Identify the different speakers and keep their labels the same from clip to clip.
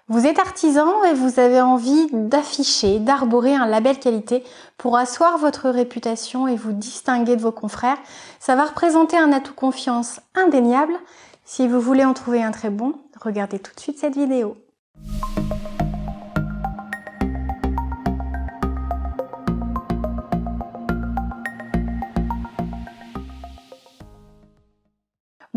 Speaker 1: Vous êtes artisan et vous avez envie d'afficher, d'arborer un label qualité pour asseoir votre réputation et vous distinguer de vos confrères. Ça va représenter un atout confiance indéniable. Si vous voulez en trouver un très bon, regardez tout de suite cette vidéo.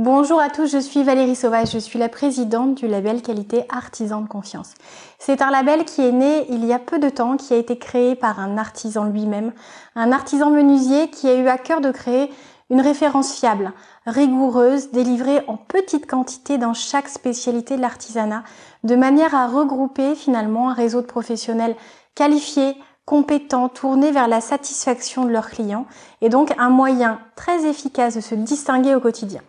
Speaker 1: Bonjour à tous, je suis Valérie Sauvage, je suis la présidente du label qualité Artisan de confiance. C'est un label qui est né il y a peu de temps, qui a été créé par un artisan lui-même, un artisan menuisier qui a eu à cœur de créer une référence fiable, rigoureuse, délivrée en petite quantité dans chaque spécialité de l'artisanat, de manière à regrouper finalement un réseau de professionnels qualifiés, compétents, tournés vers la satisfaction de leurs clients et donc un moyen très efficace de se distinguer au quotidien.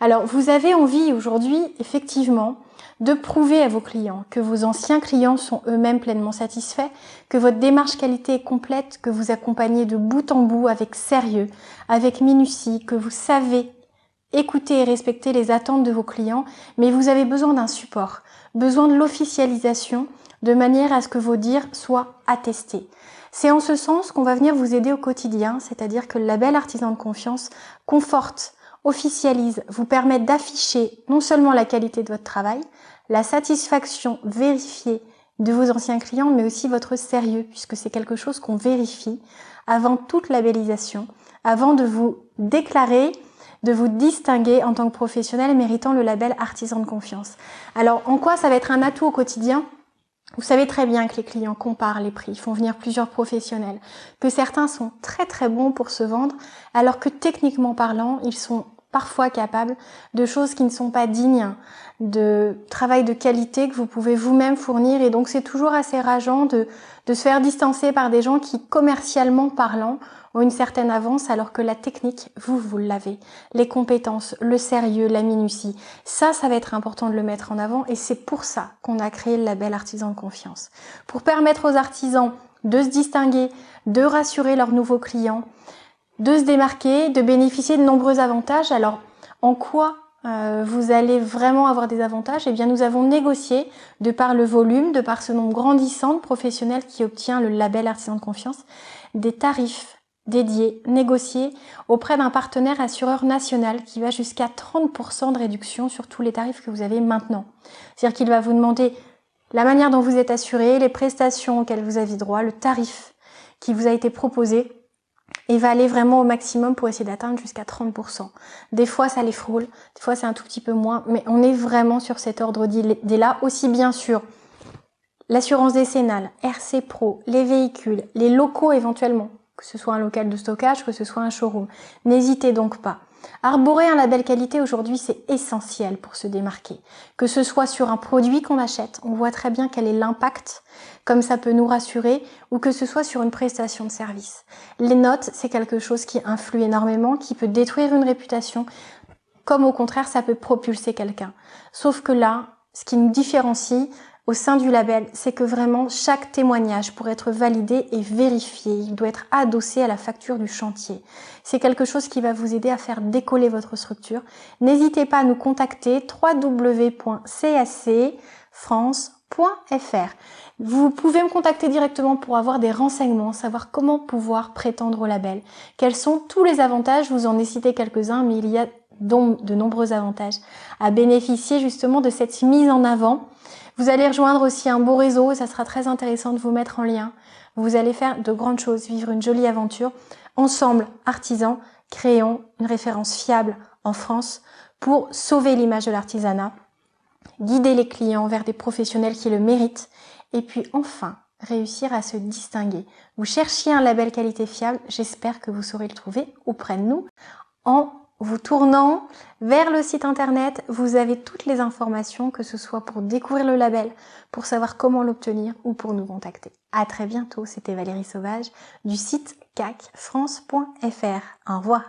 Speaker 1: Alors, vous avez envie aujourd'hui, effectivement, de prouver à vos clients que vos anciens clients sont eux-mêmes pleinement satisfaits, que votre démarche qualité est complète, que vous accompagnez de bout en bout avec sérieux, avec minutie, que vous savez écouter et respecter les attentes de vos clients, mais vous avez besoin d'un support, besoin de l'officialisation, de manière à ce que vos dires soient attestés. C'est en ce sens qu'on va venir vous aider au quotidien, c'est-à-dire que le label Artisan de confiance conforte, officialise, vous permet d'afficher non seulement la qualité de votre travail, la satisfaction vérifiée de vos anciens clients, mais aussi votre sérieux, puisque c'est quelque chose qu'on vérifie avant toute labellisation, avant de vous déclarer, de vous distinguer en tant que professionnel méritant le label Artisan de confiance. Alors, en quoi ça va être un atout au quotidien ? Vous savez très bien que les clients comparent les prix, font venir plusieurs professionnels, que certains sont très bons pour se vendre, alors que techniquement parlant, ils sont parfois capables de choses qui ne sont pas dignes de travail de qualité que vous pouvez vous-même fournir. Et donc c'est toujours assez rageant de se faire distancer par des gens qui, commercialement parlant, ont une certaine avance, alors que la technique, vous l'avez. Les compétences, le sérieux, la minutie, ça va être important de le mettre en avant et c'est pour ça qu'on a créé le label Artisan de confiance. Pour permettre aux artisans de se distinguer, de rassurer leurs nouveaux clients, de se démarquer, de bénéficier de nombreux avantages. Alors, en quoi vous allez vraiment avoir des avantages? Eh bien, nous avons négocié, de par le volume, de par ce nombre grandissant de professionnels qui obtient le label Artisan de confiance, des tarifs dédiés, négociés auprès d'un partenaire assureur national qui va jusqu'à 30% de réduction sur tous les tarifs que vous avez maintenant. C'est-à-dire qu'il va vous demander la manière dont vous êtes assuré, les prestations auxquelles vous avez droit, le tarif qui vous a été proposé, et va aller vraiment au maximum pour essayer d'atteindre jusqu'à 30%. Des fois, ça les frôle, des fois, c'est un tout petit peu moins, mais on est vraiment sur cet ordre d'idée-là, aussi bien sûr l'assurance décennale, RC Pro, les véhicules, les locaux éventuellement, que ce soit un local de stockage, que ce soit un showroom. N'hésitez donc pas. Arborer un label qualité aujourd'hui, c'est essentiel pour se démarquer. Que ce soit sur un produit qu'on achète, on voit très bien quel est l'impact, comme ça peut nous rassurer, ou que ce soit sur une prestation de service. Les notes, c'est quelque chose qui influe énormément, qui peut détruire une réputation, comme au contraire, ça peut propulser quelqu'un. Sauf que là, ce qui nous différencie au sein du label, c'est que vraiment chaque témoignage, pour être validé et vérifié, il doit être adossé à la facture du chantier. C'est quelque chose qui va vous aider à faire décoller votre structure. N'hésitez pas à nous contacter www.casfrance.fr. Vous pouvez me contacter directement pour avoir des renseignements, savoir comment pouvoir prétendre au label. Quels sont tous les avantages, je vous en ai cité quelques-uns, mais il y a donc de nombreux avantages à bénéficier justement de cette mise en avant. Vous allez rejoindre aussi un beau réseau et ça sera très intéressant de vous mettre en lien. Vous allez faire de grandes choses, vivre une jolie aventure. Ensemble, artisans, créons une référence fiable en France pour sauver l'image de l'artisanat, guider les clients vers des professionnels qui le méritent et puis enfin réussir à se distinguer. Vous cherchiez un label qualité fiable, j'espère que vous saurez le trouver auprès de nous en vous tournant vers le site internet. Vous avez toutes les informations, que ce soit pour découvrir le label, pour savoir comment l'obtenir ou pour nous contacter. À très bientôt, c'était Valérie Sauvage du site cacfrance.fr. Au revoir.